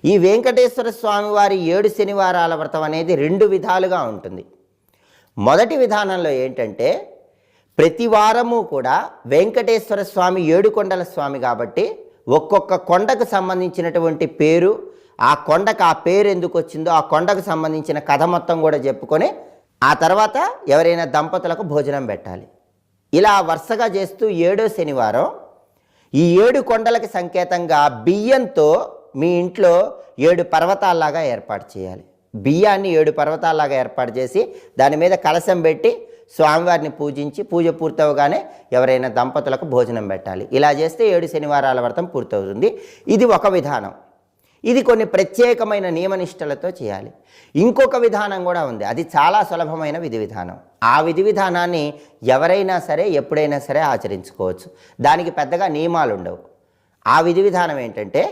ఈ వెంకటేశ్వర స్వామి వారి 7 శనివారాల వ్రతం అనేది 2 విధాలుగా ఉంటుంది. మొదటి విధానంలో ఏంటంటే ప్రతి వారము కూడా వెంకటేశ్వర స్వామి 7 కొండల స్వామి కాబట్టి ఒక్కొక్క కొండకు సంబంధించినటువంటి పేరు, ఆ కొండకు ఆ పేరు ఎందుకు వచ్చిందో ఆ కొండకు సంబంధించిన కథ మొత్తం కూడా చెప్పుకొని ఆ తర్వాత ఎవరైనా దంపతులకు భోజనం పెట్టాలి. ఇలా వరుసగా చేస్తూ 7వ శనివారం ఈ 7 కొండలకి సంకేతంగా బియ్యంతో మీ ఇంట్లో 7 పర్వతాల్లాగా ఏర్పాటు చేయాలి. బియ్యాన్ని 7 పర్వతాల్లాగా ఏర్పాటు చేసి దాని మీద కలశం పెట్టి స్వామివారిని పూజించి పూజ పూర్తవగానే ఎవరైనా దంపతులకు భోజనం పెట్టాలి. ఇలా చేస్తే 7 శనివారాల వ్రతం పూర్తవుతుంది. ఇది ఒక విధానం. ఇది కొన్ని ప్రత్యేకమైన నియమనిష్టలతో చేయాలి. ఇంకొక విధానం కూడా ఉంది, అది చాలా సులభమైన విధి విధానం. ఆ విధి విధానాన్ని ఎవరైనా సరే ఎప్పుడైనా సరే ఆచరించుకోవచ్చు. దానికి పెద్దగా నియమాలు ఉండవు. ఆ విధి విధానం ఏంటంటే